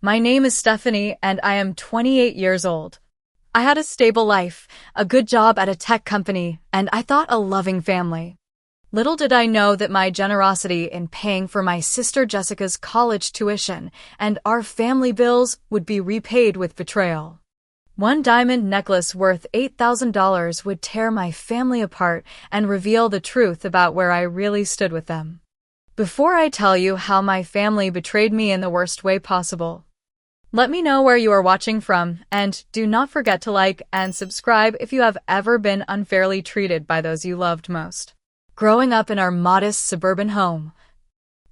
My name is Stephanie and I am 28 years old. I had a stable life, a good job at a tech company, and I thought a loving family. Little did I know that my generosity in paying for my sister Jessica's college tuition and our family bills would be repaid with betrayal. One diamond necklace worth $8,000 would tear my family apart and reveal the truth about where I really stood with them. Before I tell you how my family betrayed me in the worst way possible, let me know where you are watching from, and do not forget to like and subscribe if you have ever been unfairly treated by those you loved most. Growing up in our modest suburban home,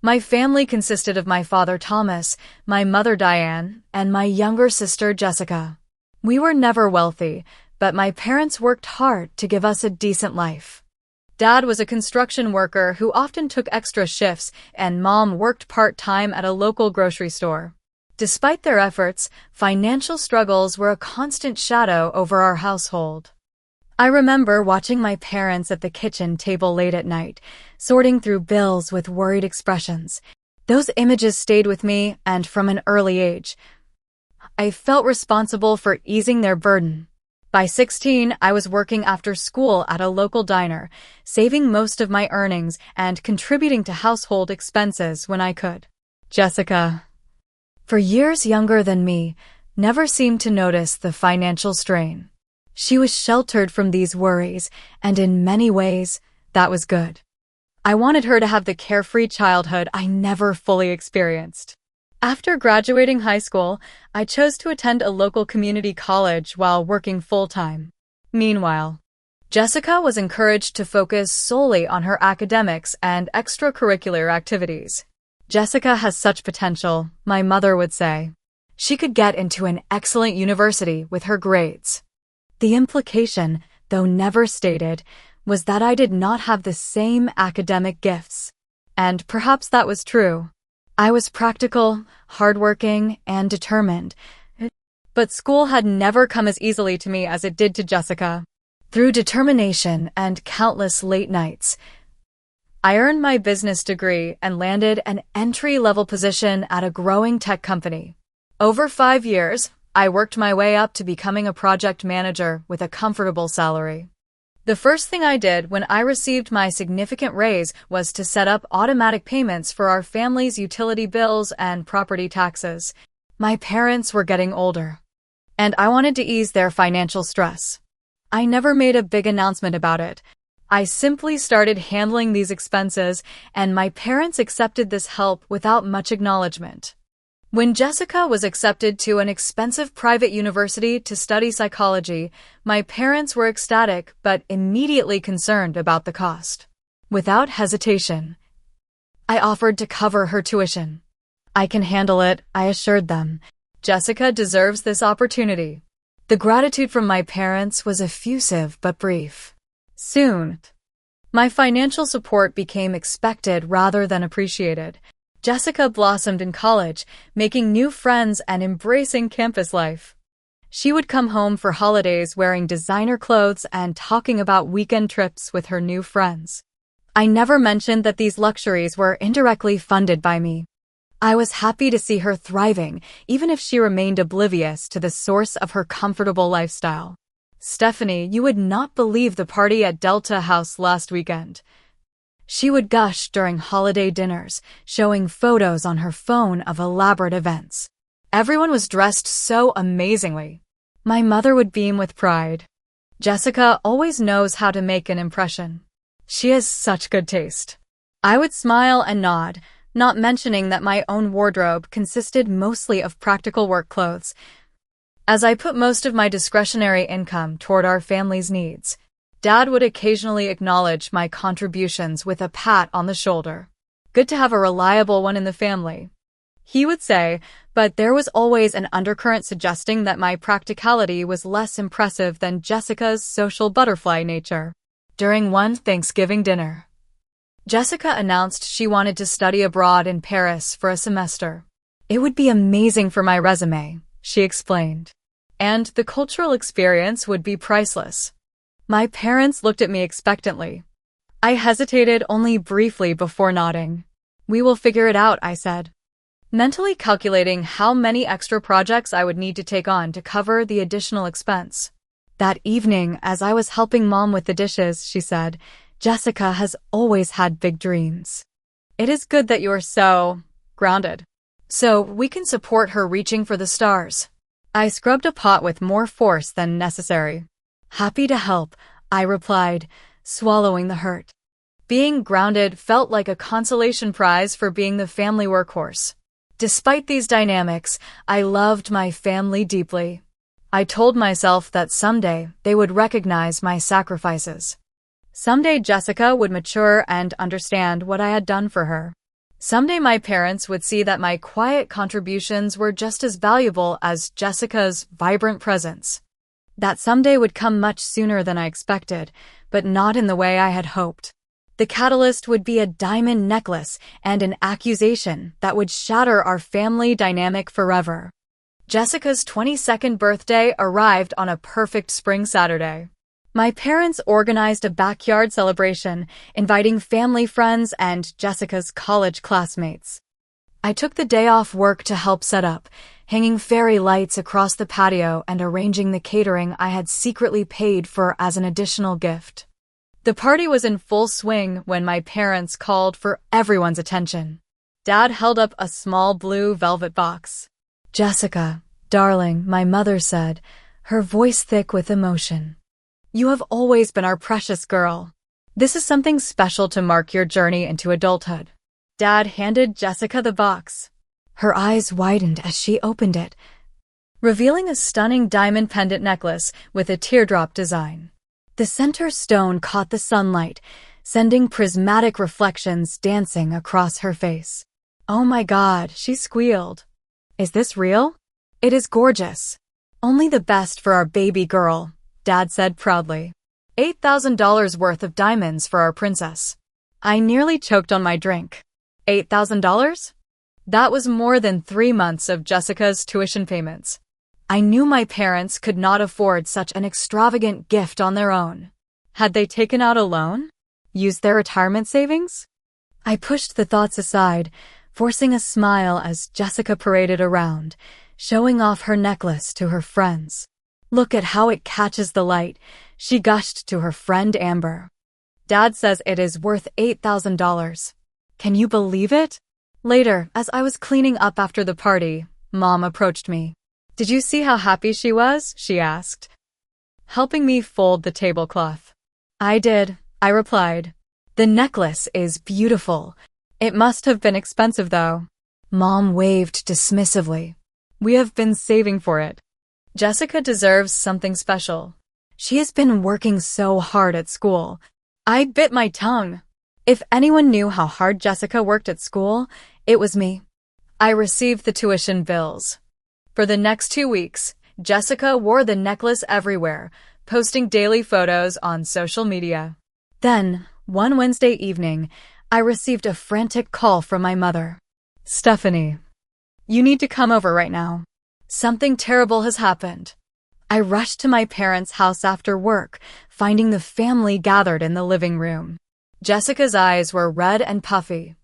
my family consisted of my father Thomas, my mother Diane, and my younger sister Jessica. We were never wealthy, but my parents worked hard to give us a decent life. Dad was a construction worker who often took extra shifts, and Mom worked part-time at a local grocery store. Despite their efforts, financial struggles were a constant shadow over our household. I remember watching my parents at the kitchen table late at night, sorting through bills with worried expressions. Those images stayed with me, and from an early age, I felt responsible for easing their burden. By 16, I was working after school at a local diner, saving most of my earnings and contributing to household expenses when I could. Jessica, for years younger than me, never seemed to notice the financial strain. She was sheltered from these worries, and in many ways, that was good. I wanted her to have the carefree childhood I never fully experienced. After graduating high school, I chose to attend a local community college while working full-time. Meanwhile, Jessica was encouraged to focus solely on her academics and extracurricular activities. Jessica has such potential, my mother would say. She could get into an excellent university with her grades. The implication, though never stated, was that I did not have the same academic gifts. And perhaps that was true. I was practical, hardworking, and determined. But school had never come as easily to me as it did to Jessica. Through determination and countless late nights, I earned my business degree and landed an entry-level position at a growing tech company. Over 5 years, I worked my way up to becoming a project manager with a comfortable salary. The first thing I did when I received my significant raise was to set up automatic payments for our family's utility bills and property taxes. My parents were getting older, and I wanted to ease their financial stress. I never made a big announcement about it. I simply started handling these expenses, and my parents accepted this help without much acknowledgement. When Jessica was accepted to an expensive private university to study psychology, my parents were ecstatic but immediately concerned about the cost. Without hesitation, I offered to cover her tuition. I can handle it, I assured them. Jessica deserves this opportunity. The gratitude from my parents was effusive but brief. Soon, my financial support became expected rather than appreciated. Jessica blossomed in college, making new friends and embracing campus life. She would come home for holidays wearing designer clothes and talking about weekend trips with her new friends. I never mentioned that these luxuries were indirectly funded by me. I was happy to see her thriving, even if she remained oblivious to the source of her comfortable lifestyle. Stephanie, you would not believe the party at Delta House last weekend. She would gush during holiday dinners, showing photos on her phone of elaborate events. Everyone was dressed so amazingly. My mother would beam with pride. Jessica always knows how to make an impression. She has such good taste. I would smile and nod, not mentioning that my own wardrobe consisted mostly of practical work clothes, as I put most of my discretionary income toward our family's needs. Dad would occasionally acknowledge my contributions with a pat on the shoulder. Good to have a reliable one in the family, he would say, but there was always an undercurrent suggesting that my practicality was less impressive than Jessica's social butterfly nature. During one Thanksgiving dinner, Jessica announced she wanted to study abroad in Paris for a semester. It would be amazing for my resume, she explained, and the cultural experience would be priceless. My parents looked at me expectantly. I hesitated only briefly before nodding. We will figure it out, I said. mentally calculating how many extra projects I would need to take on to cover the additional expense. That evening, as I was helping Mom with the dishes, she said, "Jessica has always had big dreams. It is good that you're so grounded, so we can support her reaching for the stars." I scrubbed a pot with more force than necessary. "Happy to help," I replied, swallowing the hurt. Being grounded felt like a consolation prize for being the family workhorse. Despite these dynamics, I loved my family deeply. I told myself that someday they would recognize my sacrifices. Someday Jessica would mature and understand what I had done for her. Someday my parents would see that my quiet contributions were just as valuable as Jessica's vibrant presence. That someday would come much sooner than I expected, but not in the way I had hoped. The catalyst would be a diamond necklace and an accusation that would shatter our family dynamic forever. Jessica's 22nd birthday arrived on a perfect spring Saturday. My parents organized a backyard celebration, inviting family friends and Jessica's college classmates. I took the day off work to help set up, hanging fairy lights across the patio and arranging the catering I had secretly paid for as an additional gift. The party was in full swing when my parents called for everyone's attention. Dad held up a small blue velvet box. "Jessica, darling," my mother said, her voice thick with emotion. "You have always been our precious girl. This is something special to mark your journey into adulthood." Dad handed Jessica the box. Her eyes widened as she opened it, revealing a stunning diamond pendant necklace with a teardrop design. The center stone caught the sunlight, sending prismatic reflections dancing across her face. "Oh my God," she squealed. "Is this real?" "It is gorgeous. Only the best for our baby girl," Dad said proudly. $8,000 worth of diamonds for our princess. I nearly choked on my drink. $8,000? That was more than 3 months of Jessica's tuition payments. I knew my parents could not afford such an extravagant gift on their own. Had they taken out a loan? Used their retirement savings? I pushed the thoughts aside, forcing a smile as Jessica paraded around, showing off her necklace to her friends. "Look at how it catches the light," she gushed to her friend Amber. "Dad says it is worth $8,000. Can you believe it?" Later, as I was cleaning up after the party, Mom approached me. "Did you see how happy she was?" she asked, helping me fold the tablecloth. "I did," I replied. "The necklace is beautiful. It must have been expensive, though." Mom waved dismissively. "We have been saving for it. Jessica deserves something special. She has been working so hard at school." I bit my tongue. If anyone knew how hard Jessica worked at school, it was me. I received the tuition bills. For the next 2 weeks, Jessica wore the necklace everywhere, posting daily photos on social media. Then, one Wednesday evening, I received a frantic call from my mother. "Stephanie, you need to come over right now. Something terrible has happened." I rushed to my parents' house after work, finding the family gathered in the living room. Jessica's eyes were red and puffy.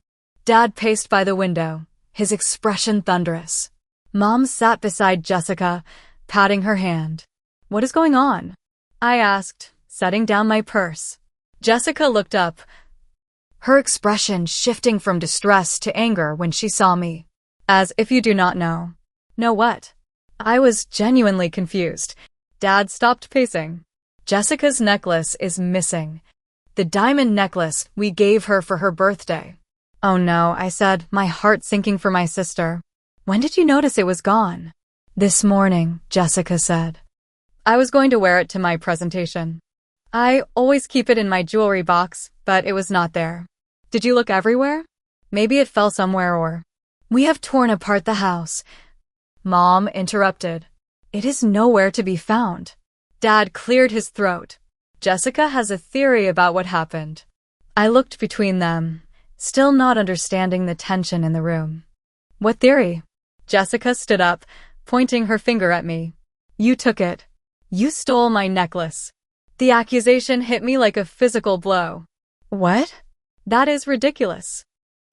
Dad paced by the window, his expression thunderous. Mom sat beside Jessica, patting her hand. "What is going on?" I asked, setting down my purse. Jessica looked up, her expression shifting from distress to anger when she saw me. "As if you do not know." "Know what?" I was genuinely confused. Dad stopped pacing. "Jessica's necklace is missing. The diamond necklace we gave her for her birthday." "Oh no," I said, my heart sinking for my sister. "When did you notice it was gone?" "This morning," Jessica said. "I was going to wear it to my presentation. I always keep it in my jewelry box, but it was not there." "Did you look everywhere? Maybe it fell somewhere or—" "We have torn apart the house," Mom interrupted. "It is nowhere to be found." Dad cleared his throat. "Jessica has a theory about what happened." I looked between them, still not understanding the tension in the room. "What theory?" Jessica stood up, pointing her finger at me. "You took it. You stole my necklace." The accusation hit me like a physical blow. "What?" "That is ridiculous.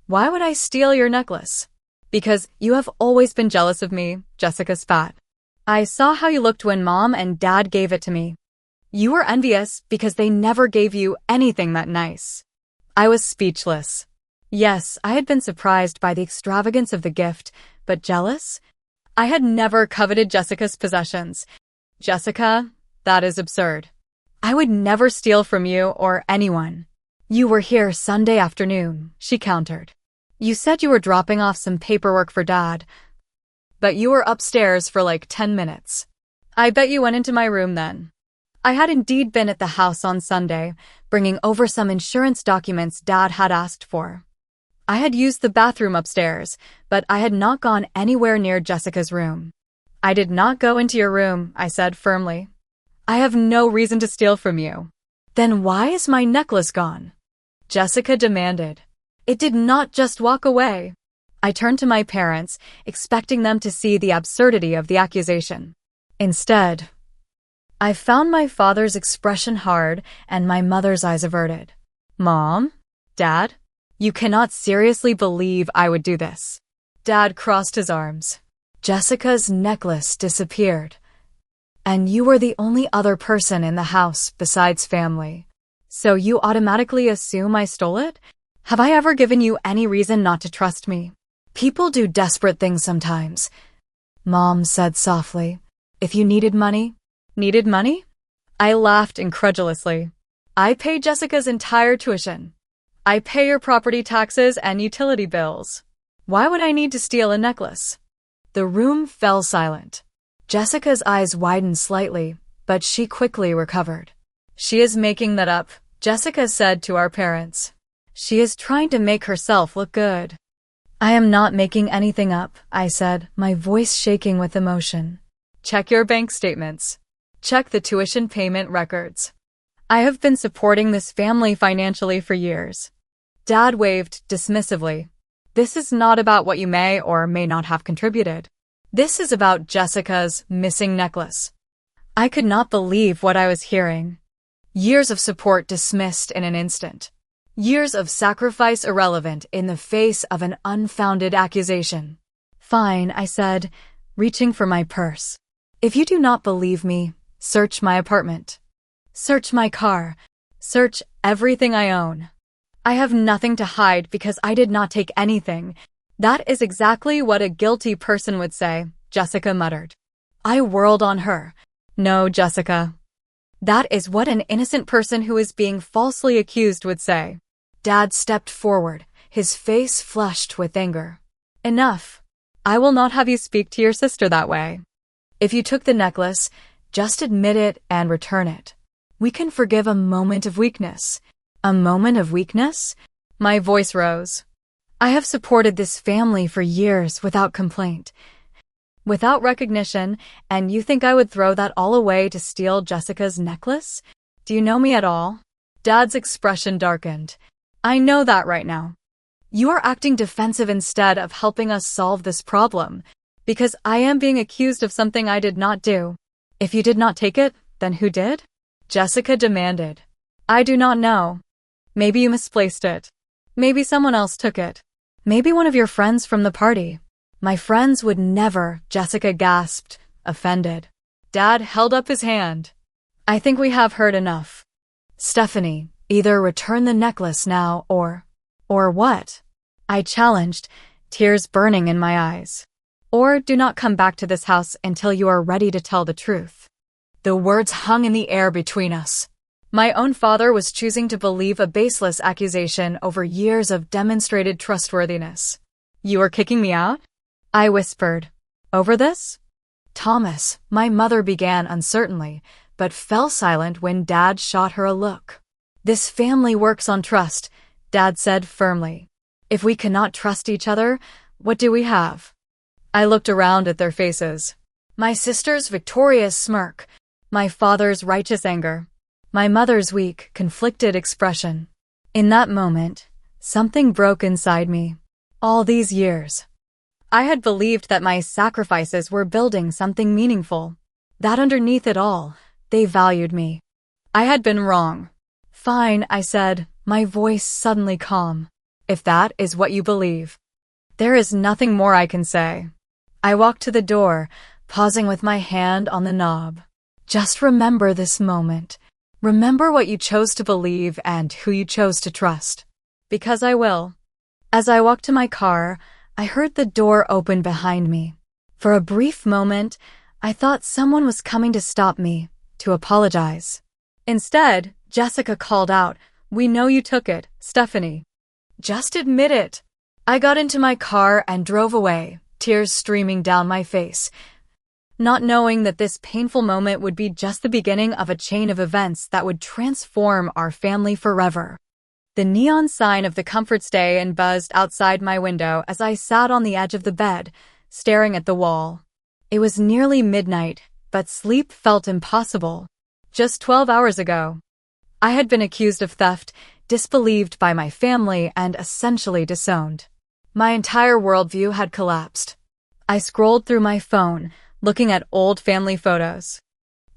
Why would I steal your necklace?" Because you have always been jealous of me, Jessica spat. I saw how you looked when Mom and Dad gave it to me. You were envious because they never gave you anything that nice. I was speechless. Yes, I had been surprised by the extravagance of the gift, but jealous? I had never coveted Jessica's possessions. Jessica, that is absurd. I would never steal from you or anyone. You were here Sunday afternoon, she countered. You said you were dropping off some paperwork for Dad, but you were upstairs for like 10 minutes. I bet you went into my room then. I had indeed been at the house on Sunday, bringing over some insurance documents Dad had asked for. I had used the bathroom upstairs, but I had not gone anywhere near Jessica's room. I did not go into your room, I said firmly. I have no reason to steal from you. Then why is my necklace gone? Jessica demanded. It did not just walk away. I turned to my parents, expecting them to see the absurdity of the accusation. Instead, I found my father's expression hard and my mother's eyes averted. Mom? Dad? You cannot seriously believe I would do this. Dad crossed his arms. Jessica's necklace disappeared. And you were the only other person in the house besides family. So you automatically assume I stole it? Have I ever given you any reason not to trust me? People do desperate things sometimes. Mom said softly. If you needed money? Needed money? I laughed incredulously. I pay Jessica's entire tuition. I pay your property taxes and utility bills. Why would I need to steal a necklace? The room fell silent. Jessica's eyes widened slightly, but she quickly recovered. She is making that up, Jessica said to our parents. She is trying to make herself look good. I am not making anything up, I said, my voice shaking with emotion. Check your bank statements. Check the tuition payment records. I have been supporting this family financially for years. Dad waved dismissively. This is not about what you may or may not have contributed. This is about Jessica's missing necklace. I could not believe what I was hearing. Years of support dismissed in an instant. Years of sacrifice irrelevant in the face of an unfounded accusation. Fine, I said, reaching for my purse. If you do not believe me, search my apartment. Search my car. Search everything I own. I have nothing to hide because I did not take anything. That is exactly what a guilty person would say, Jessica muttered. I whirled on her. No, Jessica. That is what an innocent person who is being falsely accused would say. Dad stepped forward, his face flushed with anger. Enough. I will not have you speak to your sister that way. If you took the necklace, just admit it and return it. We can forgive a moment of weakness. A moment of weakness? My voice rose. I have supported this family for years without complaint, without recognition, and you think I would throw that all away to steal Jessica's necklace? Do you know me at all? Dad's expression darkened. I know that right now. You are acting defensive instead of helping us solve this problem, because I am being accused of something I did not do. If you did not take it, then who did? Jessica demanded. I do not know. Maybe you misplaced it. Maybe someone else took it. Maybe one of your friends from the party. My friends would never, Jessica gasped, offended. Dad held up his hand. I think we have heard enough. Stephanie, either return the necklace now or what? I challenged, tears burning in my eyes. Or do not come back to this house until you are ready to tell the truth. The words hung in the air between us. My own father was choosing to believe a baseless accusation over years of demonstrated trustworthiness. You are kicking me out? I whispered. Over this? Thomas, my mother began uncertainly, but fell silent when Dad shot her a look. This family works on trust, Dad said firmly. If we cannot trust each other, what do we have? I looked around at their faces. My sister's victorious smirk, my father's righteous anger, my mother's weak, conflicted expression. In that moment, something broke inside me. All these years, I had believed that my sacrifices were building something meaningful, that underneath it all, they valued me. I had been wrong. Fine, I said, my voice suddenly calm. If that is what you believe, There is nothing more I can say. I walked to the door, pausing with my hand on the knob. Just remember this moment. Remember what you chose to believe and who you chose to trust. Because I will. As I walked to my car, I heard the door open behind me. For a brief moment, I thought someone was coming to stop me, to apologize. Instead, Jessica called out, "We know you took it, Stephanie. Just admit it." I got into my car and drove away, tears streaming down my face, not knowing that this painful moment would be just the beginning of a chain of events that would transform our family forever. The neon sign of the comfort stay and buzzed outside my window as I sat on the edge of the bed, staring at the wall. It was nearly midnight, but sleep felt impossible. Just 12 hours ago, I had been accused of theft, disbelieved by my family, and essentially disowned. My entire worldview had collapsed. I scrolled through my phone, looking at old family photos.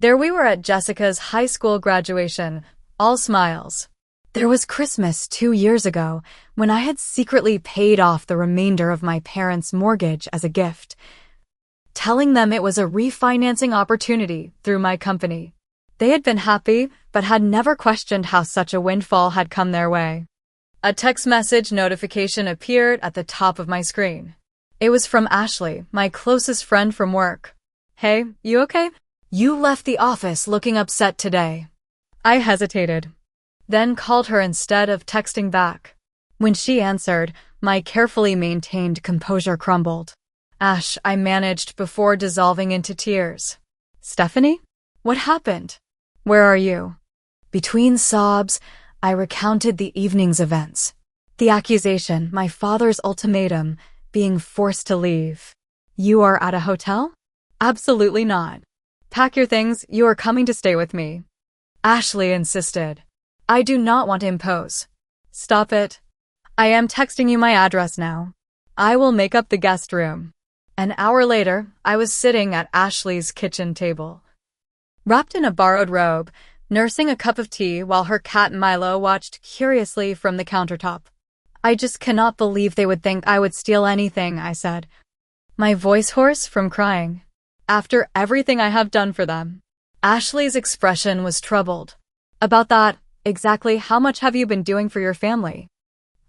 There we were at Jessica's high school graduation, all smiles. There was Christmas 2 years ago, when I had secretly paid off the remainder of my parents' mortgage as a gift, telling them it was a refinancing opportunity through my company. They had been happy, but had never questioned how such a windfall had come their way. A text message notification appeared at the top of my screen. It was from Ashley, my closest friend from work. "Hey, you okay? You left the office looking upset today." I hesitated, then called her instead of texting back. When she answered, my carefully maintained composure crumbled. "Ash," I managed before dissolving into tears. "Stephanie? What happened? Where are you?" Between sobs, I recounted the evening's events. The accusation, my father's ultimatum, being forced to leave. "You are at a hotel?" "Absolutely not. Pack your things, you are coming to stay with me." Ashley insisted. "I do not want to impose." "Stop it. I am texting you my address now. I will make up the guest room." An hour later, I was sitting at Ashley's kitchen table, wrapped in a borrowed robe, nursing a cup of tea while her cat Milo watched curiously from the countertop. "I just cannot believe they would think I would steal anything," I said, my voice hoarse from crying. "After everything I have done for them." Ashley's expression was troubled. "About that, exactly how much have you been doing for your family?"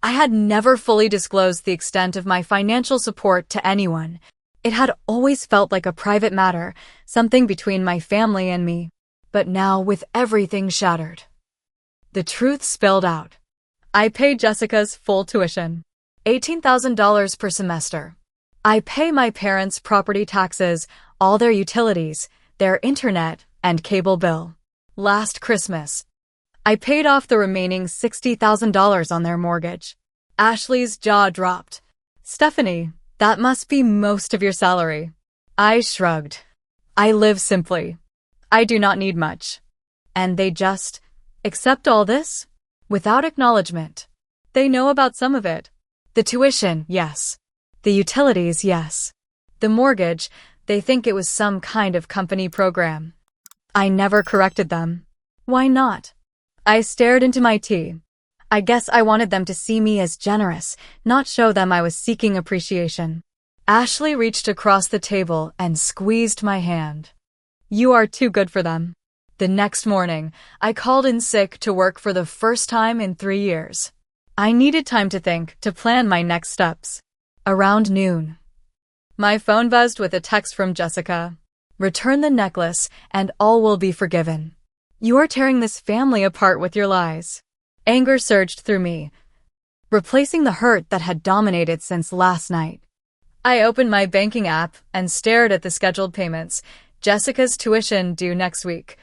I had never fully disclosed the extent of my financial support to anyone. It had always felt like a private matter, something between my family and me. But now, with everything shattered, the truth spilled out. I pay Jessica's full tuition, $18,000 per semester. I pay my parents' property taxes, all their utilities, their internet, and cable bill. Last Christmas, I paid off the remaining $60,000 on their mortgage. Ashley's jaw dropped. "Stephanie, that must be most of your salary." I shrugged. "I live simply. I do not need much." And they just accept all this? Without acknowledgement. They know about some of it. The tuition, yes. The utilities, yes. The mortgage, they think it was some kind of company program. I never corrected them. Why not? I stared into my tea. I guess I wanted them to see me as generous, not show them I was seeking appreciation. Ashley reached across the table and squeezed my hand. "You are too good for them." The next morning, I called in sick to work for the first time in 3 years. I needed time to think, to plan my next steps. Around noon, my phone buzzed with a text from Jessica. "Return the necklace, and all will be forgiven. You are tearing this family apart with your lies." Anger surged through me, replacing the hurt that had dominated since last night. I opened my banking app and stared at the scheduled payments. Jessica's tuition due next week.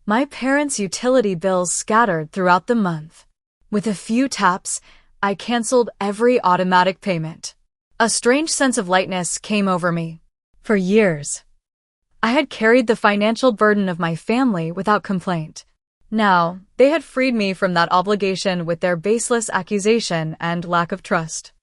My parents' utility bills scattered throughout the month. With a few taps, I canceled every automatic payment. A strange sense of lightness came over me. For years, I had carried the financial burden of my family without complaint. Now, they had freed me from that obligation with their baseless accusation and lack of trust.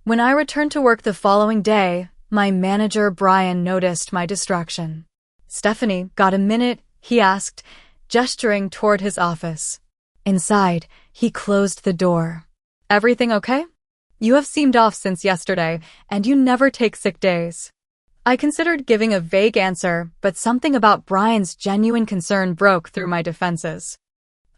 When I returned to work the following day, my manager Brian noticed my distraction. "Stephanie, got a minute?" he asked, gesturing toward his office. Inside, he closed the door. "Everything okay?" You have seemed off since yesterday, and you never take sick days. I considered giving a vague answer, but something about Brian's genuine concern broke through my defenses.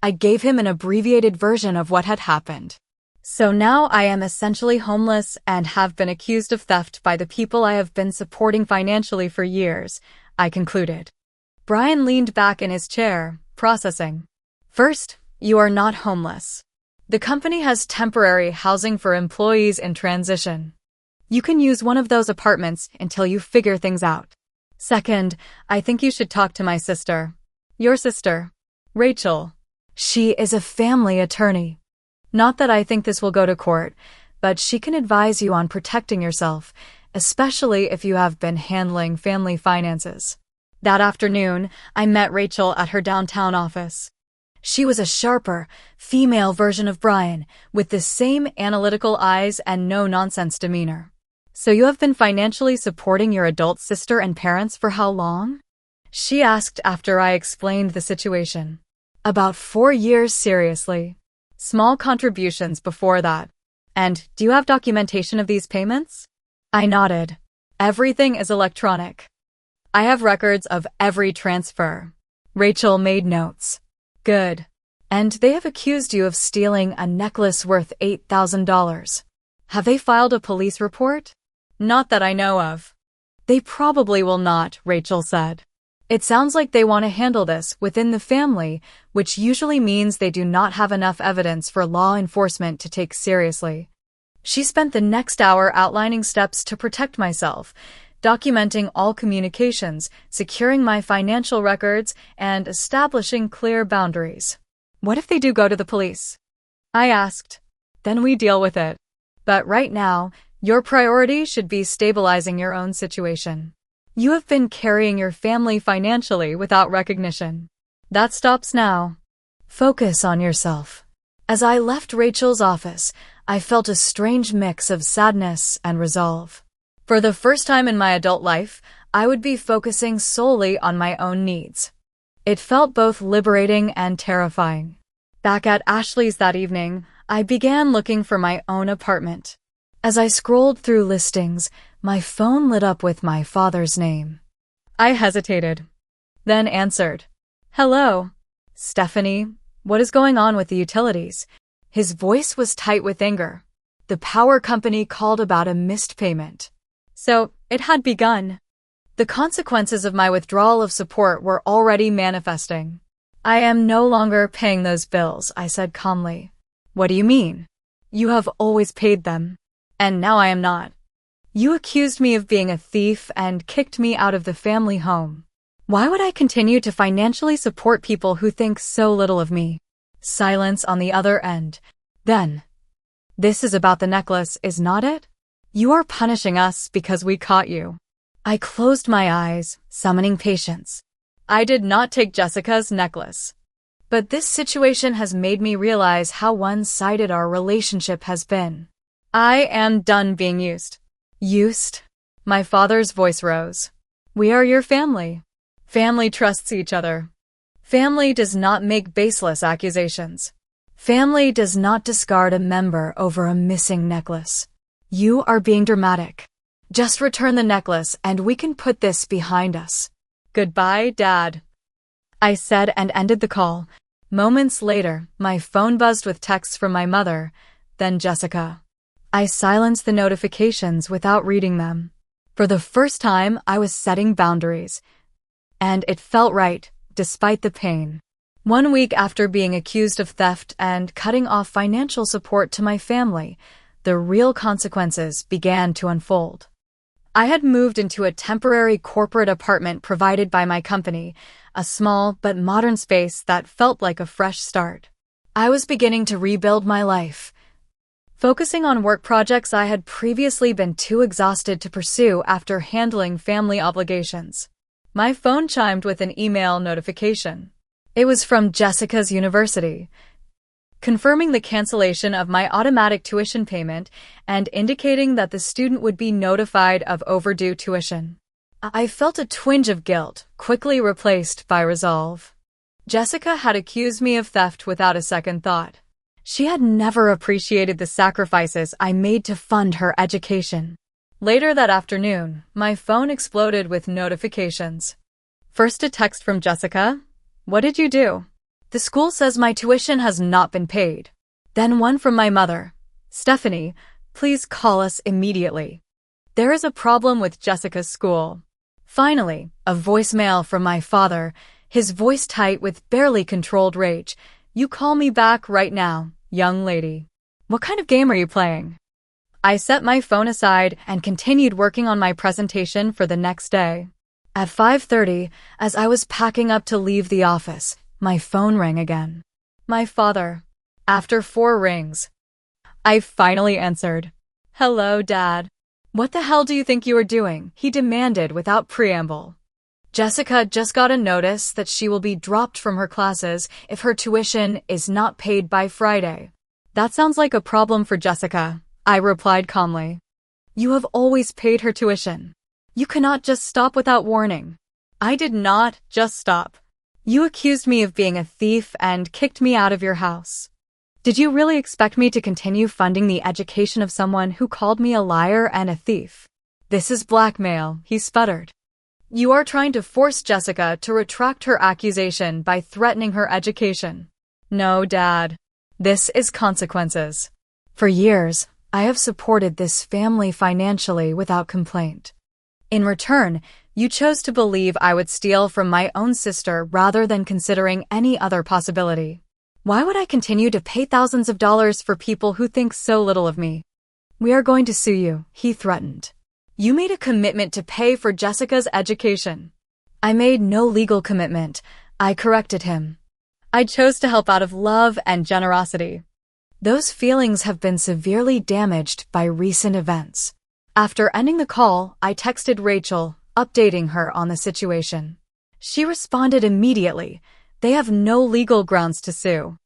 I gave him an abbreviated version of what had happened. So now I am essentially homeless and have been accused of theft by the people I have been supporting financially for years, I concluded. Brian leaned back in his chair, processing. First, you are not homeless. The company has temporary housing for employees in transition. You can use one of those apartments until you figure things out. Second, I think you should talk to my sister. Your sister, Rachel. She is a family attorney. Not that I think this will go to court, but she can advise you on protecting yourself, especially if you have been handling family finances. That afternoon, I met Rachel at her downtown office. She was a sharper, female version of Brian, with the same analytical eyes and no-nonsense demeanor. So you have been financially supporting your adult sister and parents for how long? She asked after I explained the situation. About 4 years, seriously. Small contributions before that. And do you have documentation of these payments? I nodded. Everything is electronic. I have records of every transfer. Rachel made notes. Good. And they have accused you of stealing a necklace worth $8,000. Have they filed a police report? Not that I know of. They probably will not, Rachel said. It sounds like they want to handle this within the family, which usually means they do not have enough evidence for law enforcement to take seriously. She spent the next hour outlining steps to protect myself, documenting all communications, securing my financial records, and establishing clear boundaries. What if they do go to the police? I asked. Then we deal with it. But right now, your priority should be stabilizing your own situation. You have been carrying your family financially without recognition. That stops now. Focus on yourself. As I left Rachel's office, I felt a strange mix of sadness and resolve. For the first time in my adult life, I would be focusing solely on my own needs. It felt both liberating and terrifying. Back at Ashley's that evening, I began looking for my own apartment. As I scrolled through listings, my phone lit up with my father's name. I hesitated, then answered. Hello, Stephanie. What is going on with the utilities? His voice was tight with anger. The power company called about a missed payment. So, it had begun. The consequences of my withdrawal of support were already manifesting. I am no longer paying those bills, I said calmly. What do you mean? You have always paid them. And now I am not. You accused me of being a thief and kicked me out of the family home. Why would I continue to financially support people who think so little of me? Silence on the other end. Then, this is about the necklace, is not it? You are punishing us because we caught you. I closed my eyes, summoning patience. I did not take Jessica's necklace. But this situation has made me realize how one-sided our relationship has been. I am done being used. Used? My father's voice rose. We are your family. Family trusts each other. Family does not make baseless accusations. Family does not discard a member over a missing necklace. You are being dramatic. Just return the necklace and we can put this behind us. Goodbye, Dad. I said and ended the call. Moments later, my phone buzzed with texts from my mother, then Jessica. I silenced the notifications without reading them. For the first time, I was setting boundaries. And it felt right, despite the pain. 1 week after being accused of theft and cutting off financial support to my family, the real consequences began to unfold. I had moved into a temporary corporate apartment provided by my company, a small but modern space that felt like a fresh start. I was beginning to rebuild my life, focusing on work projects I had previously been too exhausted to pursue after handling family obligations. My phone chimed with an email notification. It was from Jessica's university, confirming the cancellation of my automatic tuition payment and indicating that the student would be notified of overdue tuition. I felt a twinge of guilt, quickly replaced by resolve. Jessica had accused me of theft without a second thought. She had never appreciated the sacrifices I made to fund her education. Later that afternoon, my phone exploded with notifications. First, a text from Jessica. What did you do? The school says my tuition has not been paid. Then one from my mother. Stephanie, please call us immediately. There is a problem with Jessica's school. Finally, a voicemail from my father, his voice tight with barely controlled rage. You call me back right now, young lady. What kind of game are you playing? I set my phone aside and continued working on my presentation for the next day. At 5:30, as I was packing up to leave the office, my phone rang again. My father. After 4 rings, I finally answered. Hello, Dad. What the hell do you think you are doing? He demanded without preamble. Jessica just got a notice that she will be dropped from her classes if her tuition is not paid by Friday. That sounds like a problem for Jessica, I replied calmly. You have always paid her tuition. You cannot just stop without warning. I did not just stop. You accused me of being a thief and kicked me out of your house. Did you really expect me to continue funding the education of someone who called me a liar and a thief? This is blackmail, he sputtered. You are trying to force Jessica to retract her accusation by threatening her education. No, Dad. This is consequences. For years, I have supported this family financially without complaint. In return, you chose to believe I would steal from my own sister rather than considering any other possibility. Why would I continue to pay thousands of dollars for people who think so little of me? We are going to sue you, he threatened. You made a commitment to pay for Jessica's education. I made no legal commitment. I corrected him. I chose to help out of love and generosity. Those feelings have been severely damaged by recent events. After ending the call, I texted Rachel, updating her on the situation. She responded immediately. They have no legal grounds to sue.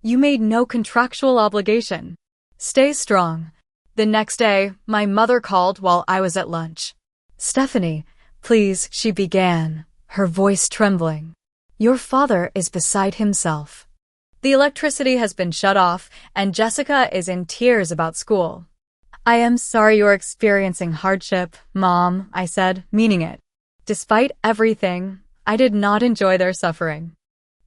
You made no contractual obligation. Stay strong. The next day, my mother called while I was at lunch. Stephanie, please, she began, her voice trembling. Your father is beside himself. The electricity has been shut off, and Jessica is in tears about school. I am sorry you're experiencing hardship, Mom, I said, meaning it. Despite everything, I did not enjoy their suffering.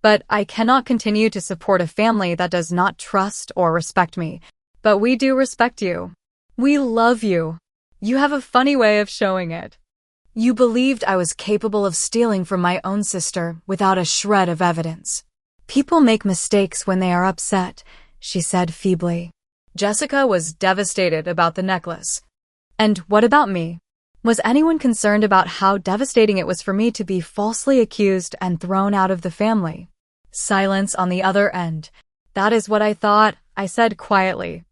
But I cannot continue to support a family that does not trust or respect me. But we do respect you. We love you. You have a funny way of showing it. You believed I was capable of stealing from my own sister without a shred of evidence. People make mistakes when they are upset, she said feebly. Jessica was devastated about the necklace. And what about me? Was anyone concerned about how devastating it was for me to be falsely accused and thrown out of the family? Silence on the other end. That is what I thought, I said quietly.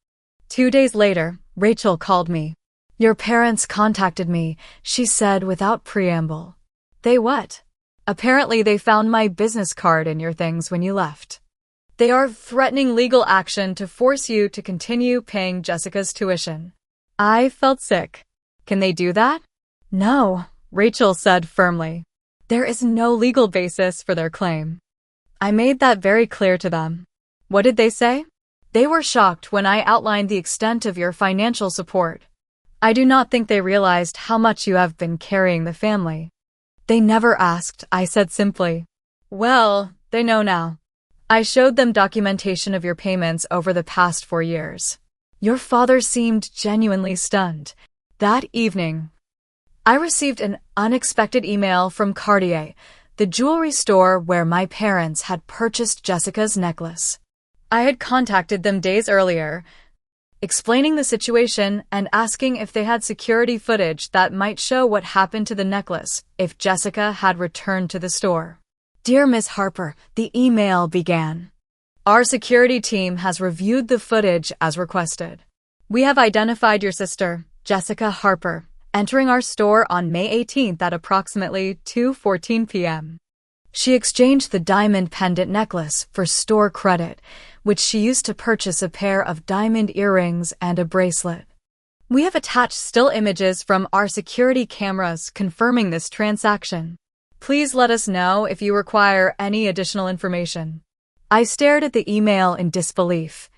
2 days later, Rachel called me. Your parents contacted me, she said without preamble. They what? Apparently they found my business card in your things when you left. They are threatening legal action to force you to continue paying Jessica's tuition. I felt sick. Can they do that? No, Rachel said firmly. There is no legal basis for their claim. I made that very clear to them. What did they say? They were shocked when I outlined the extent of your financial support. I do not think they realized how much you have been carrying the family. They never asked, I said simply. Well, they know now. I showed them documentation of your payments over the past 4 years. Your father seemed genuinely stunned. That evening, I received an unexpected email from Cartier, the jewelry store where my parents had purchased Jessica's necklace. I had contacted them days earlier, explaining the situation and asking if they had security footage that might show what happened to the necklace if Jessica had returned to the store. Dear Miss Harper, the email began. Our security team has reviewed the footage as requested. We have identified your sister, Jessica Harper, entering our store on May 18th at approximately 2:14 p.m. She exchanged the diamond pendant necklace for store credit, which she used to purchase a pair of diamond earrings and a bracelet. We have attached still images from our security cameras confirming this transaction. Please let us know if you require any additional information. I stared at the email in disbelief.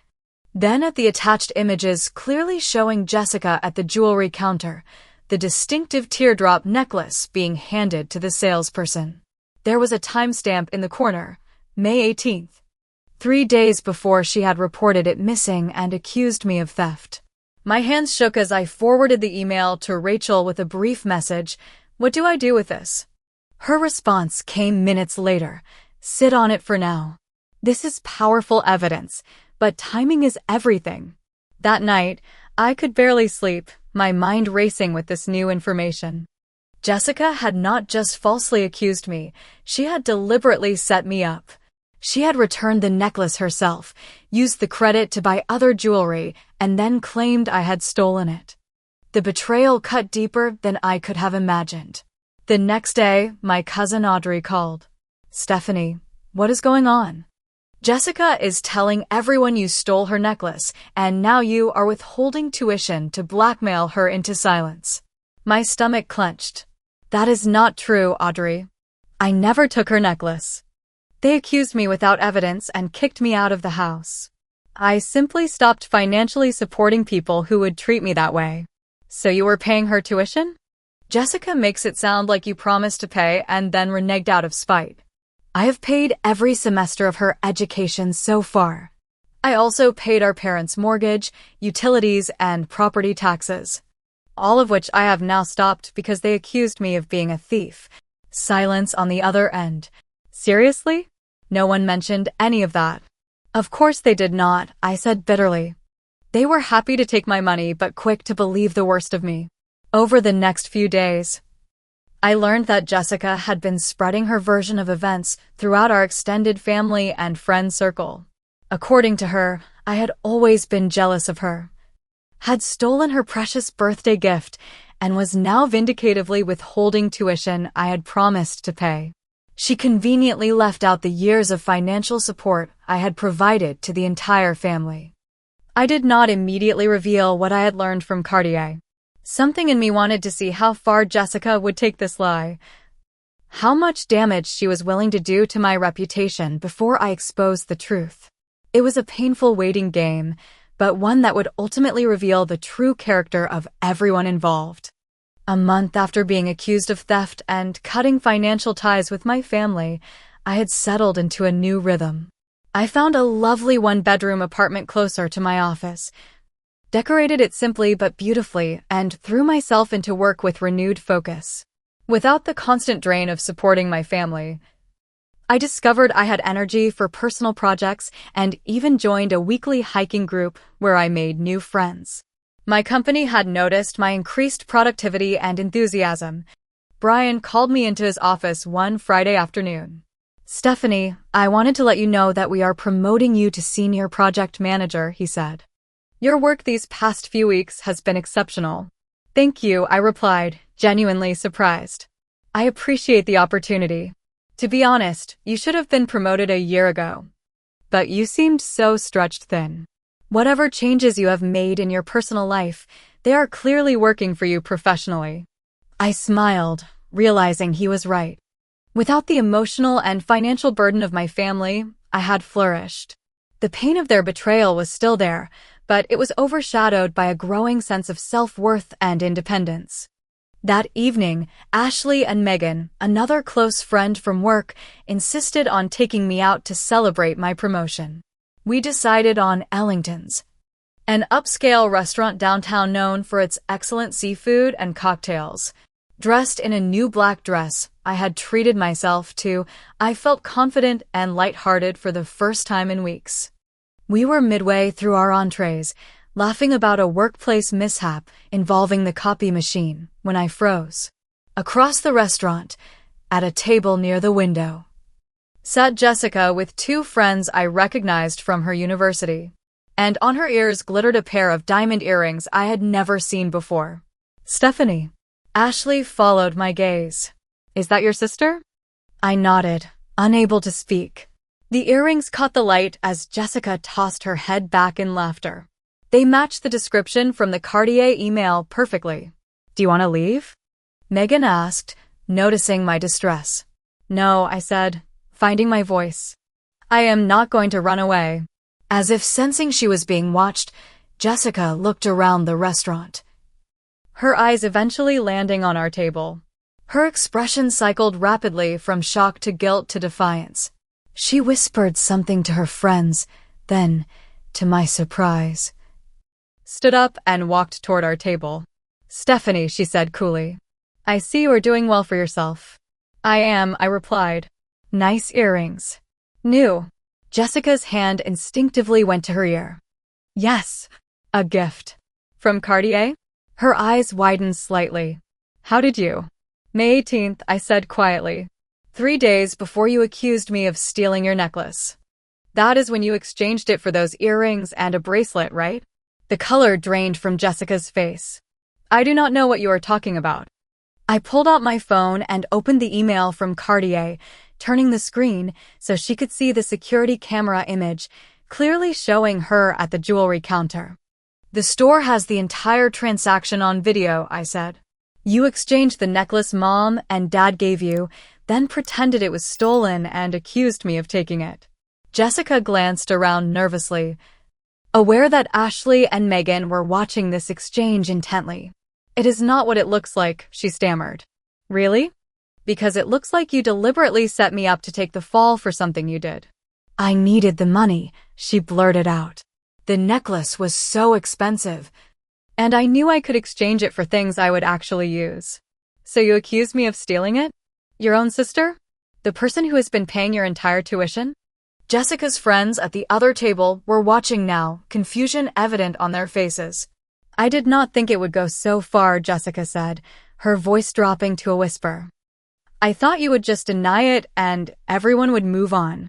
Then at the attached images clearly showing Jessica at the jewelry counter, the distinctive teardrop necklace being handed to the salesperson. There was a timestamp in the corner, May 18th. 3 days before she had reported it missing and accused me of theft. My hands shook as I forwarded the email to Rachel with a brief message, "What do I do with this?" Her response came minutes later, "Sit on it for now. This is powerful evidence, but timing is everything." That night, I could barely sleep, my mind racing with this new information. Jessica had not just falsely accused me, she had deliberately set me up. She had returned the necklace herself, used the credit to buy other jewelry, and then claimed I had stolen it. The betrayal cut deeper than I could have imagined. The next day, my cousin Audrey called. "Stephanie, what is going on? Jessica is telling everyone you stole her necklace, and now you are withholding tuition to blackmail her into silence." My stomach clenched. "That is not true, Audrey. I never took her necklace. They accused me without evidence and kicked me out of the house. I simply stopped financially supporting people who would treat me that way." "So you were paying her tuition?" "Jessica makes it sound like you promised to pay and then reneged out of spite. I have paid every semester of her education so far. I also paid our parents' mortgage, utilities, and property taxes. All of which I have now stopped because they accused me of being a thief." Silence on the other end. "Seriously? No one mentioned any of that." "Of course they did not," I said bitterly. "They were happy to take my money but quick to believe the worst of me." Over the next few days, I learned that Jessica had been spreading her version of events throughout our extended family and friend circle. According to her, I had always been jealous of her, had stolen her precious birthday gift, and was now vindicatively withholding tuition I had promised to pay. She conveniently left out the years of financial support I had provided to the entire family. I did not immediately reveal what I had learned from Cartier. Something in me wanted to see how far Jessica would take this lie, how much damage she was willing to do to my reputation before I exposed the truth. It was a painful waiting game, but one that would ultimately reveal the true character of everyone involved. A month after being accused of theft and cutting financial ties with my family, I had settled into a new rhythm. I found a lovely one-bedroom apartment closer to my office, decorated it simply but beautifully, and threw myself into work with renewed focus. Without the constant drain of supporting my family, I discovered I had energy for personal projects and even joined a weekly hiking group where I made new friends. My company had noticed my increased productivity and enthusiasm. Brian called me into his office one Friday afternoon. "Stephanie, I wanted to let you know that we are promoting you to senior project manager," he said. "Your work these past few weeks has been exceptional." "Thank you," I replied, genuinely surprised. "I appreciate the opportunity. To be honest, you should have been promoted a year ago. But you seemed so stretched thin. Whatever changes you have made in your personal life, they are clearly working for you professionally." I smiled, realizing he was right. Without the emotional and financial burden of my family, I had flourished. The pain of their betrayal was still there, but it was overshadowed by a growing sense of self-worth and independence. That evening, Ashley and Megan, another close friend from work, insisted on taking me out to celebrate my promotion. We decided on Ellington's, an upscale restaurant downtown known for its excellent seafood and cocktails. Dressed in a new black dress I had treated myself to, I felt confident and lighthearted for the first time in weeks. We were midway through our entrees, laughing about a workplace mishap involving the copy machine, when I froze. Across the restaurant, at a table near the window, sat Jessica with two friends I recognized from her university, and on her ears glittered a pair of diamond earrings I had never seen before. "Stephanie." Ashley followed my gaze. "Is that your sister?" I nodded, unable to speak. The earrings caught the light as Jessica tossed her head back in laughter. They matched the description from the Cartier email perfectly. "Do you want to leave?" Megan asked, noticing my distress. "No," I said, finding my voice. "I am not going to run away." As if sensing she was being watched, Jessica looked around the restaurant, her eyes eventually landing on our table. Her expression cycled rapidly from shock to guilt to defiance. She whispered something to her friends, then, to my surprise, stood up and walked toward our table. "Stephanie," she said coolly, "I see you are doing well for yourself." "I am," I replied. "Nice earrings." "New." Jessica's hand instinctively went to her ear. "Yes, a gift." "From Cartier?" Her eyes widened slightly. "How did you?" "May 18th, I said quietly. 3 days before you accused me of stealing your necklace. That is when you exchanged it for those earrings and a bracelet, right?" The color drained from Jessica's face. "I do not know what you are talking about." I pulled out my phone and opened the email from Cartier, turning the screen so she could see the security camera image, clearly showing her at the jewelry counter. "The store has the entire transaction on video," I said. "You exchanged the necklace Mom and Dad gave you, then pretended it was stolen and accused me of taking it." Jessica glanced around nervously, aware that Ashley and Megan were watching this exchange intently. "It is not what it looks like," she stammered. "Really?" "Because it looks like you deliberately set me up to take the fall for something you did." "I needed the money," she blurted out. "The necklace was so expensive, and I knew I could exchange it for things I would actually use." "So you accused me of stealing it? Your own sister? The person who has been paying your entire tuition?" Jessica's friends at the other table were watching now, confusion evident on their faces. "I did not think it would go so far," Jessica said, her voice dropping to a whisper. "I thought you would just deny it and everyone would move on.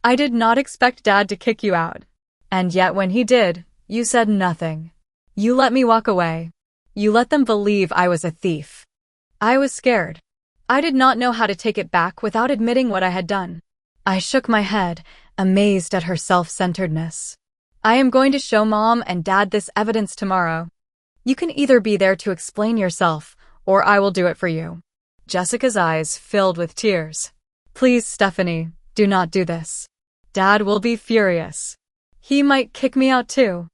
I did not expect Dad to kick you out. And yet when he did, you said nothing. You let me walk away. You let them believe I was a thief." I was scared. I did not know how to take it back without admitting what I had done. I shook my head, amazed at her self-centeredness. "I am going to show Mom and Dad this evidence tomorrow. You can either be there to explain yourself, or I will do it for you." Jessica's eyes filled with tears. "Please, Stephanie, do not do this. Dad will be furious. He might kick me out too."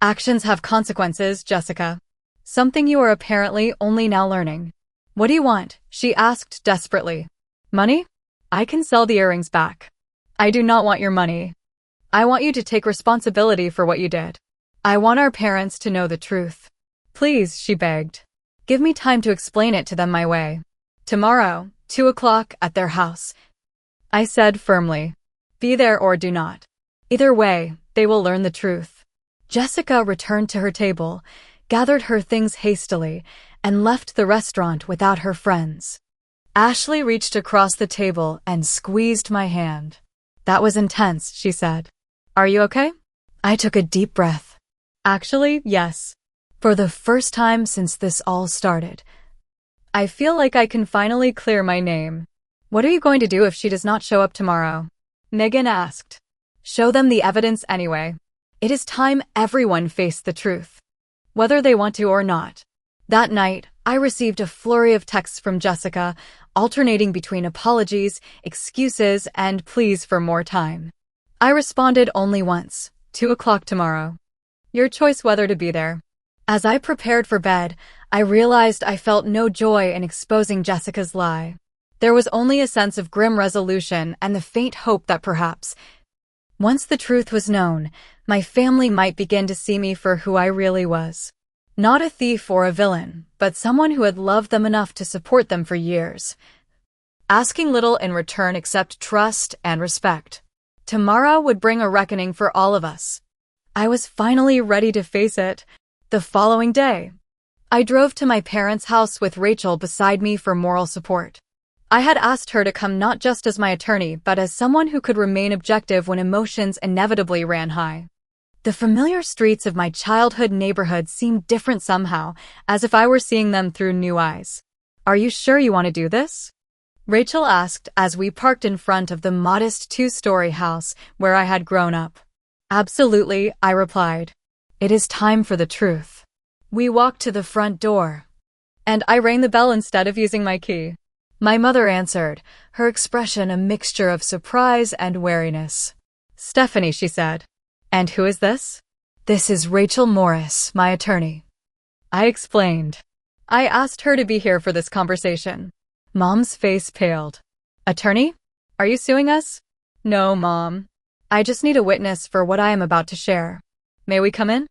"Actions have consequences, Jessica. Something you are apparently only now learning." "What do you want?" she asked desperately. "Money? I can sell the earrings back." "I do not want your money. I want you to take responsibility for what you did. I want our parents to know the truth." "Please," she begged. "Give me time to explain it to them my way. Tomorrow, 2 o'clock at their house," I said firmly. "Be there or do not. Either way, they will learn the truth." Jessica returned to her table, gathered her things hastily, and left the restaurant without her friends. Ashley reached across the table and squeezed my hand. "That was intense," she said. "Are you okay?" I took a deep breath. "Actually, yes. For the first time since this all started, I feel like I can finally clear my name." "What are you going to do if she does not show up tomorrow?" Megan asked. "Show them the evidence anyway. It is time everyone faced the truth, whether they want to or not." That night, I received a flurry of texts from Jessica, alternating between apologies, excuses, and pleas for more time. I responded only once, 2 o'clock tomorrow. Your choice whether to be there. As I prepared for bed, I realized I felt no joy in exposing Jessica's lie. There was only a sense of grim resolution and the faint hope that perhaps, once the truth was known, my family might begin to see me for who I really was. Not a thief or a villain, but someone who had loved them enough to support them for years, asking little in return except trust and respect. Tomorrow would bring a reckoning for all of us. I was finally ready to face it. The following day, I drove to my parents' house with Rachel beside me for moral support. I had asked her to come not just as my attorney, but as someone who could remain objective when emotions inevitably ran high. The familiar streets of my childhood neighborhood seemed different somehow, as if I were seeing them through new eyes. "Are you sure you want to do this?" Rachel asked as we parked in front of the modest 2-story house where I had grown up. "Absolutely," I replied. "It is time for the truth." We walked to the front door, and I rang the bell instead of using my key. My mother answered, her expression a mixture of surprise and wariness. "Stephanie," she said, And who is this? This is Rachel Morris, my attorney. I explained. I asked her to be here for this conversation. Mom's face paled. Attorney? Are you suing us? No, Mom. I just need a witness for what I am about to share. May we come in?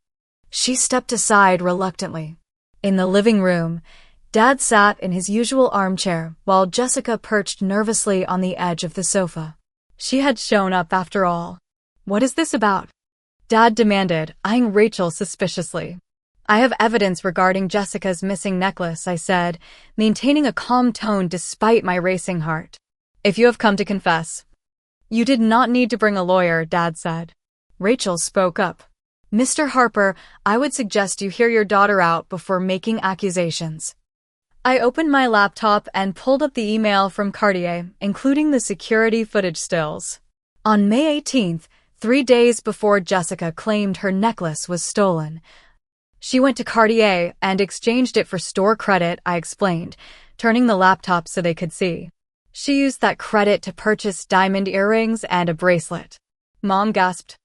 She stepped aside reluctantly. In the living room, Dad sat in his usual armchair while Jessica perched nervously on the edge of the sofa. She had shown up after all. What is this about? Dad demanded, eyeing Rachel suspiciously. I have evidence regarding Jessica's missing necklace, I said, maintaining a calm tone despite my racing heart. If you have come to confess. You did not need to bring a lawyer, Dad said. Rachel spoke up. Mr. Harper, I would suggest you hear your daughter out before making accusations. I opened my laptop and pulled up the email from Cartier, including the security footage stills. On May 18th, 3 days before Jessica claimed her necklace was stolen, she went to Cartier and exchanged it for store credit, I explained, turning the laptop so they could see. She used that credit to purchase diamond earrings and a bracelet. Mom gasped,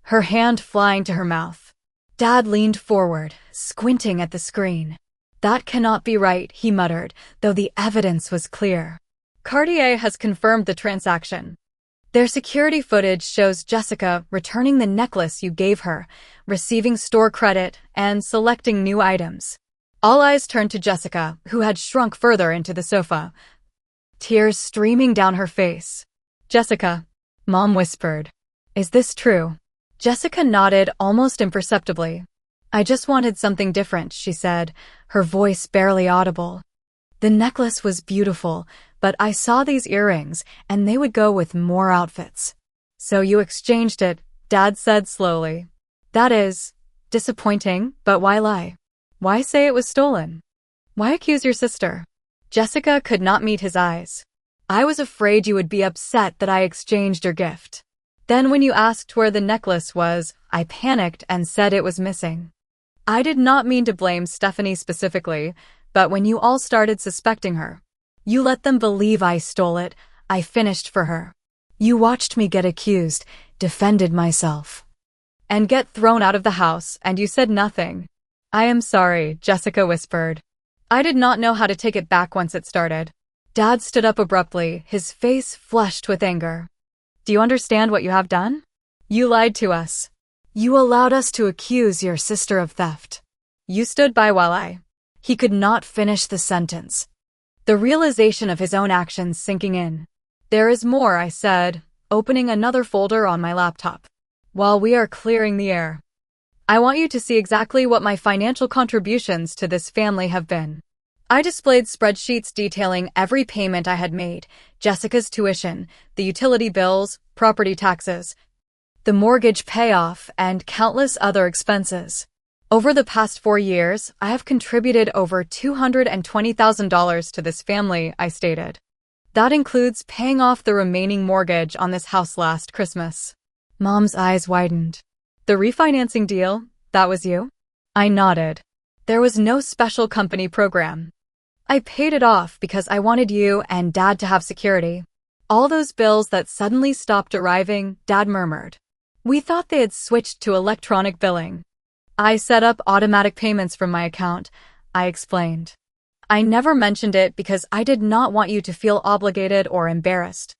her hand flying to her mouth. Dad leaned forward, squinting at the screen. That cannot be right, he muttered, though the evidence was clear. Cartier has confirmed the transaction. Their security footage shows Jessica returning the necklace you gave her, receiving store credit, and selecting new items. All eyes turned to Jessica, who had shrunk further into the sofa, tears streaming down her face. Jessica, Mom whispered. Is this true? Jessica nodded almost imperceptibly. I just wanted something different, she said, her voice barely audible. The necklace was beautiful, but I saw these earrings, and they would go with more outfits. So you exchanged it, Dad said slowly. That is disappointing, but why lie? Why say it was stolen? Why accuse your sister? Jessica could not meet his eyes. I was afraid you would be upset that I exchanged your gift. Then when you asked where the necklace was, I panicked and said it was missing. I did not mean to blame Stephanie specifically, but when you all started suspecting her, you let them believe I stole it. I finished for her. You watched me get accused, defended myself, and get thrown out of the house, and you said nothing. I am sorry, Jessica whispered. I did not know how to take it back once it started. Dad stood up abruptly, his face flushed with anger. Do you understand what you have done? You lied to us. You allowed us to accuse your sister of theft. You stood by while He could not finish the sentence. The realization of his own actions sinking in. There is more, I said, opening another folder on my laptop. While we are clearing the air, I want you to see exactly what my financial contributions to this family have been. I displayed spreadsheets detailing every payment I had made, Jessica's tuition, the utility bills, property taxes, the mortgage payoff, and countless other expenses. Over the past 4 years, I have contributed over $220,000 to this family, I stated. That includes paying off the remaining mortgage on this house last Christmas. Mom's eyes widened. The refinancing deal, that was you? I nodded. There was no special company program. I paid it off because I wanted you and Dad to have security. All those bills that suddenly stopped arriving, Dad murmured. We thought they had switched to electronic billing. I set up automatic payments from my account, I explained. I never mentioned it because I did not want you to feel obligated or embarrassed.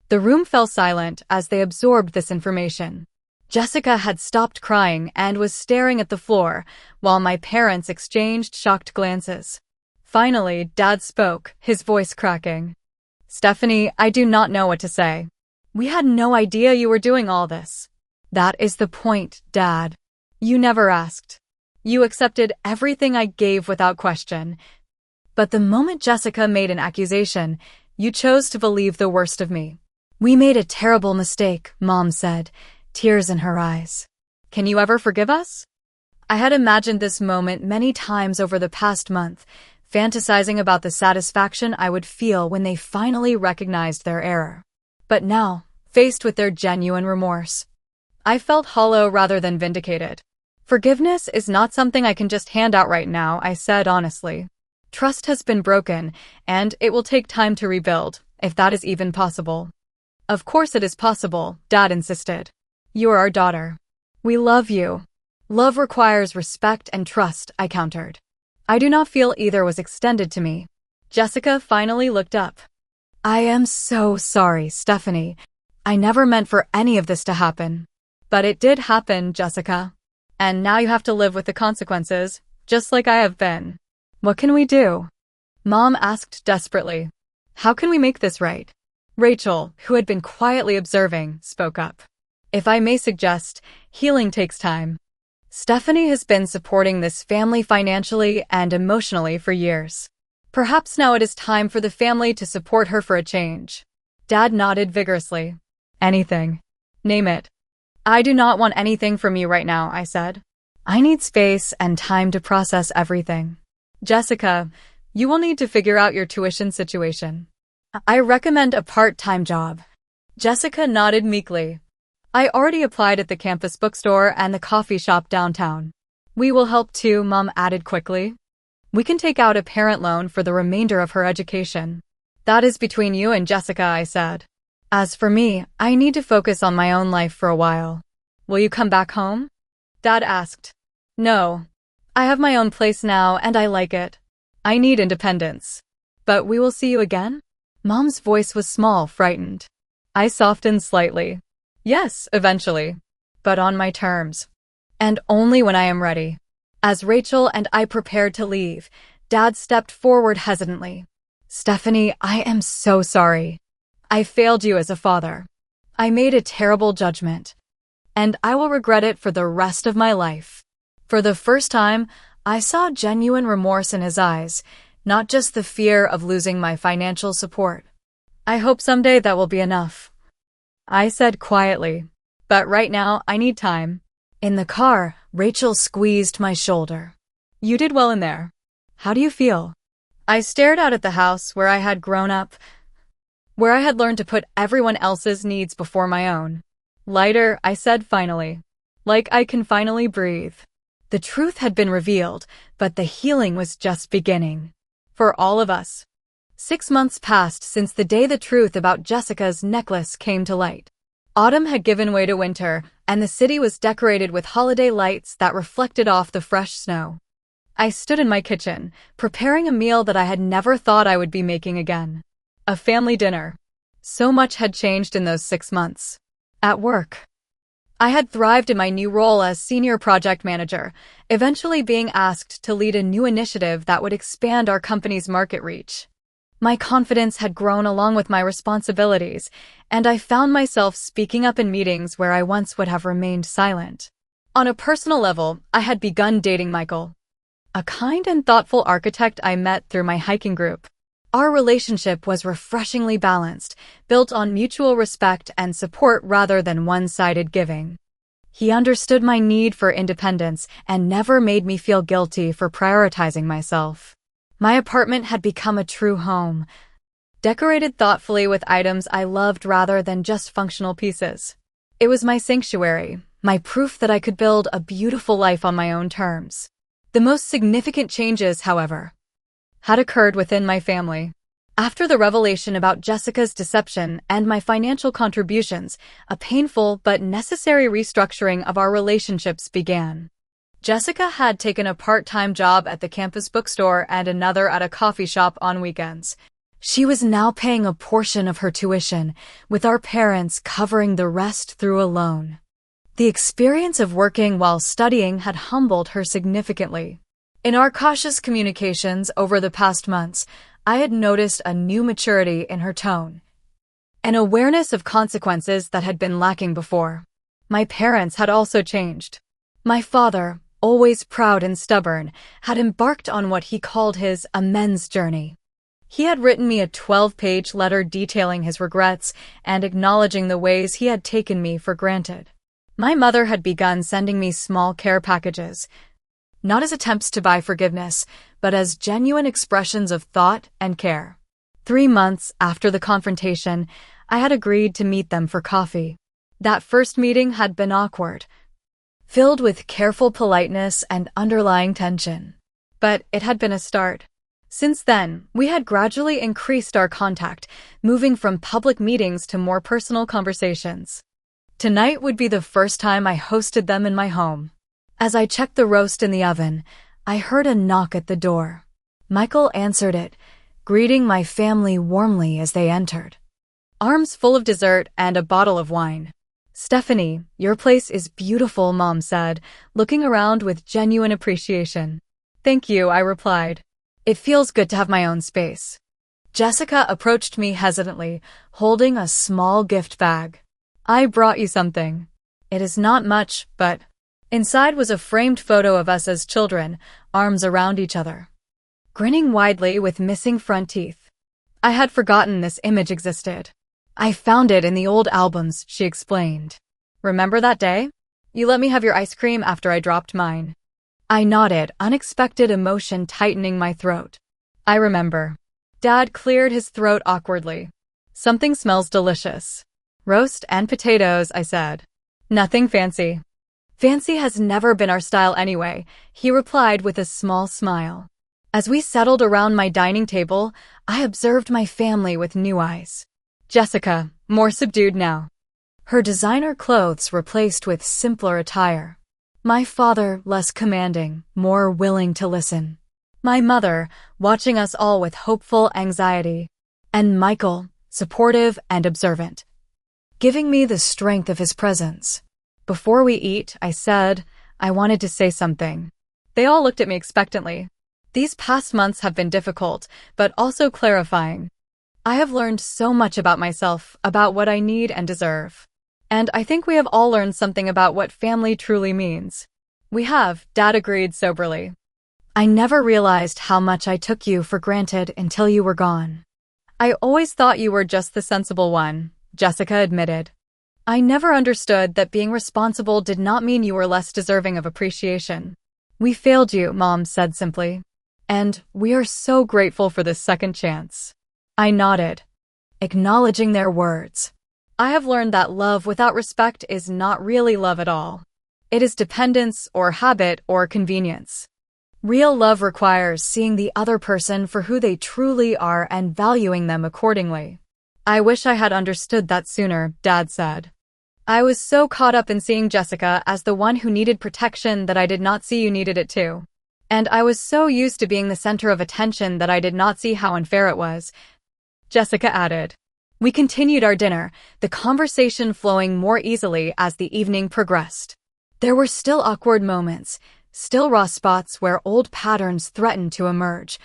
The room fell silent as they absorbed this information. Jessica had stopped crying and was staring at the floor, while my parents exchanged shocked glances. Finally, Dad spoke, his voice cracking. Stephanie, I do not know what to say. We had no idea you were doing all this. That is the point, Dad. You never asked. You accepted everything I gave without question. But the moment Jessica made an accusation, you chose to believe the worst of me. We made a terrible mistake, Mom said, tears in her eyes. Can you ever forgive us? I had imagined this moment many times over the past month, fantasizing about the satisfaction I would feel when they finally recognized their error. But now, faced with their genuine remorse, I felt hollow rather than vindicated. Forgiveness is not something I can just hand out right now, I said honestly. Trust has been broken, and it will take time to rebuild, if that is even possible. Of course it is possible, Dad insisted. You are our daughter. We love you. Love requires respect and trust, I countered. I do not feel either was extended to me. Jessica finally looked up. I am so sorry, Stephanie. I never meant for any of this to happen. But it did happen, Jessica. And now you have to live with the consequences, just like I have been. What can we do? Mom asked desperately. How can we make this right? Rachel, who had been quietly observing, spoke up. If I may suggest, healing takes time. Stephanie has been supporting this family financially and emotionally for years. Perhaps now it is time for the family to support her for a change. Dad nodded vigorously. Anything. Name it. I do not want anything from you right now, I said. I need space and time to process everything. Jessica, you will need to figure out your tuition situation. I recommend a part-time job. Jessica nodded meekly. I already applied at the campus bookstore and the coffee shop downtown. We will help too, Mom added quickly. We can take out a parent loan for the remainder of her education. That is between you and Jessica, I said. As for me, I need to focus on my own life for a while. Will you come back home? Dad asked. No. I have my own place now and I like it. I need independence. But we will see you again? Mom's voice was small, frightened. I softened slightly. Yes, eventually. But on my terms. And only when I am ready. As Rachel and I prepared to leave, Dad stepped forward hesitantly. Stephanie, I am so sorry. I failed you as a father. I made a terrible judgment. And I will regret it for the rest of my life. For the first time, I saw genuine remorse in his eyes, not just the fear of losing my financial support. I hope someday that will be enough. I said quietly, but right now I need time. In the car, Rachel squeezed my shoulder. You did well in there. How do you feel? I stared out at the house where I had grown up, where I had learned to put everyone else's needs before my own. Lighter, I said finally. Like I can finally breathe. The truth had been revealed, but the healing was just beginning. For all of us. 6 months passed since the day the truth about Jessica's necklace came to light. Autumn had given way to winter, and the city was decorated with holiday lights that reflected off the fresh snow. I stood in my kitchen, preparing a meal that I had never thought I would be making again. A family dinner. So much had changed in those 6 months. At work. I had thrived in my new role as senior project manager, eventually being asked to lead a new initiative that would expand our company's market reach. My confidence had grown along with my responsibilities, and I found myself speaking up in meetings where I once would have remained silent. On a personal level, I had begun dating Michael, a kind and thoughtful architect I met through my hiking group. Our relationship was refreshingly balanced, built on mutual respect and support rather than one-sided giving. He understood my need for independence and never made me feel guilty for prioritizing myself. My apartment had become a true home, decorated thoughtfully with items I loved rather than just functional pieces. It was my sanctuary, my proof that I could build a beautiful life on my own terms. The most significant changes, however, had occurred within my family. After the revelation about Jessica's deception and my financial contributions, a painful but necessary restructuring of our relationships began. Jessica had taken a part-time job at the campus bookstore and another at a coffee shop on weekends. She was now paying a portion of her tuition, with our parents covering the rest through a loan. The experience of working while studying had humbled her significantly. In our cautious communications over the past months, I had noticed a new maturity in her tone, an awareness of consequences that had been lacking before. My parents had also changed. My father, always proud and stubborn, had embarked on what he called his amends journey. He had written me a 12-page letter detailing his regrets and acknowledging the ways he had taken me for granted. My mother had begun sending me small care packages, not as attempts to buy forgiveness, but as genuine expressions of thought and care. 3 months after the confrontation, I had agreed to meet them for coffee. That first meeting had been awkward, filled with careful politeness and underlying tension. But it had been a start. Since then, we had gradually increased our contact, moving from public meetings to more personal conversations. Tonight would be the first time I hosted them in my home. As I checked the roast in the oven, I heard a knock at the door. Michael answered it, greeting my family warmly as they entered. Arms full of dessert and a bottle of wine. "Stephanie, your place is beautiful," Mom said, looking around with genuine appreciation. "Thank you," I replied. "It feels good to have my own space." Jessica approached me hesitantly, holding a small gift bag. "I brought you something. It is not much, but..." Inside was a framed photo of us as children, arms around each other, grinning widely with missing front teeth. I had forgotten this image existed. "I found it in the old albums," she explained. "Remember that day? You let me have your ice cream after I dropped mine." I nodded, unexpected emotion tightening my throat. "I remember." Dad cleared his throat awkwardly. "Something smells delicious." "Roast and potatoes," I said. "Nothing fancy." "Fancy has never been our style anyway," he replied with a small smile. As we settled around my dining table, I observed my family with new eyes. Jessica, more subdued now. Her designer clothes replaced with simpler attire. My father, less commanding, more willing to listen. My mother, watching us all with hopeful anxiety. And Michael, supportive and observant, giving me the strength of his presence. Before we eat, I said, I wanted to say something. They all looked at me expectantly. These past months have been difficult, but also clarifying. I have learned so much about myself, about what I need and deserve. And I think we have all learned something about what family truly means. We have, Dad agreed soberly. I never realized how much I took you for granted until you were gone. I always thought you were just the sensible one, Jessica admitted. I never understood that being responsible did not mean you were less deserving of appreciation. We failed you, Mom said simply. And we are so grateful for this second chance. I nodded, acknowledging their words. I have learned that love without respect is not really love at all. It is dependence or habit or convenience. Real love requires seeing the other person for who they truly are and valuing them accordingly. I wish I had understood that sooner, Dad said. I was so caught up in seeing Jessica as the one who needed protection that I did not see you needed it too. And I was so used to being the center of attention that I did not see how unfair it was, Jessica added. We continued our dinner, the conversation flowing more easily as the evening progressed. There were still awkward moments, still raw spots where old patterns threatened to emerge.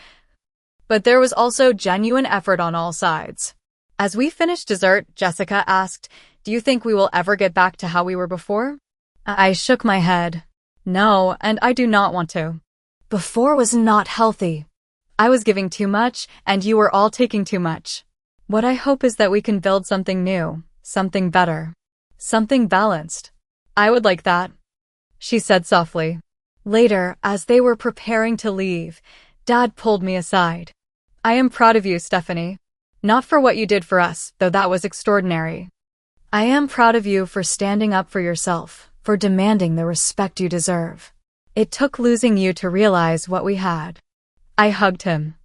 But there was also genuine effort on all sides. As we finished dessert, Jessica asked, "Do you think we will ever get back to how we were before?" I shook my head. No, and I do not want to. Before was not healthy. I was giving too much, and you were all taking too much. What I hope is that we can build something new, something better, something balanced. I would like that, she said softly. Later, as they were preparing to leave, Dad pulled me aside. I am proud of you, Stephanie. Not for what you did for us, though that was extraordinary. I am proud of you for standing up for yourself, for demanding the respect you deserve. It took losing you to realize what we had. I hugged him.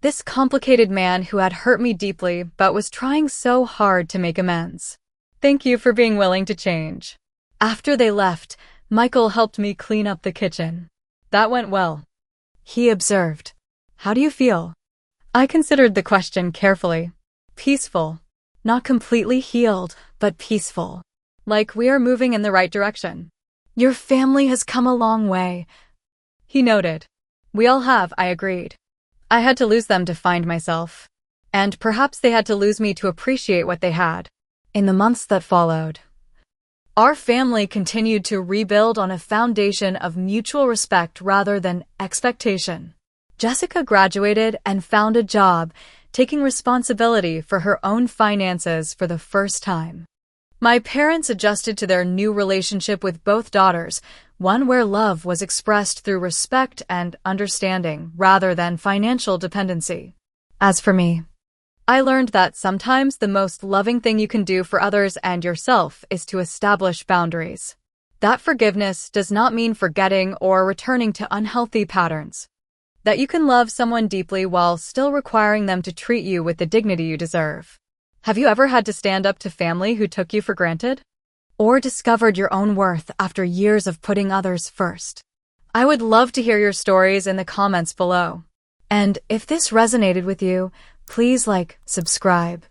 This complicated man who had hurt me deeply but was trying so hard to make amends. Thank you for being willing to change. After they left, Michael helped me clean up the kitchen. That went well, he observed. How do you feel? I considered the question carefully. Peaceful. Not completely healed, but peaceful. Like we are moving in the right direction. Your family has come a long way, he noted. We all have, I agreed. I had to lose them to find myself. And perhaps they had to lose me to appreciate what they had. In the months that followed, our family continued to rebuild on a foundation of mutual respect rather than expectation. Jessica graduated and found a job, taking responsibility for her own finances for the first time. My parents adjusted to their new relationship with both daughters, one where love was expressed through respect and understanding rather than financial dependency. As for me, I learned that sometimes the most loving thing you can do for others and yourself is to establish boundaries. That forgiveness does not mean forgetting or returning to unhealthy patterns. That you can love someone deeply while still requiring them to treat you with the dignity you deserve. Have you ever had to stand up to family who took you for granted? or discovered your own worth after years of putting others first? I would love to hear your stories in the comments below. And if this resonated with you, please like, subscribe,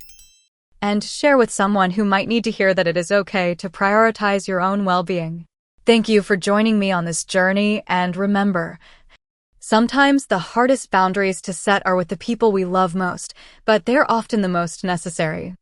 and share with someone who might need to hear that it is okay to prioritize your own well-being. Thank you for joining me on this journey, and remember, sometimes the hardest boundaries to set are with the people we love most, but they're often the most necessary.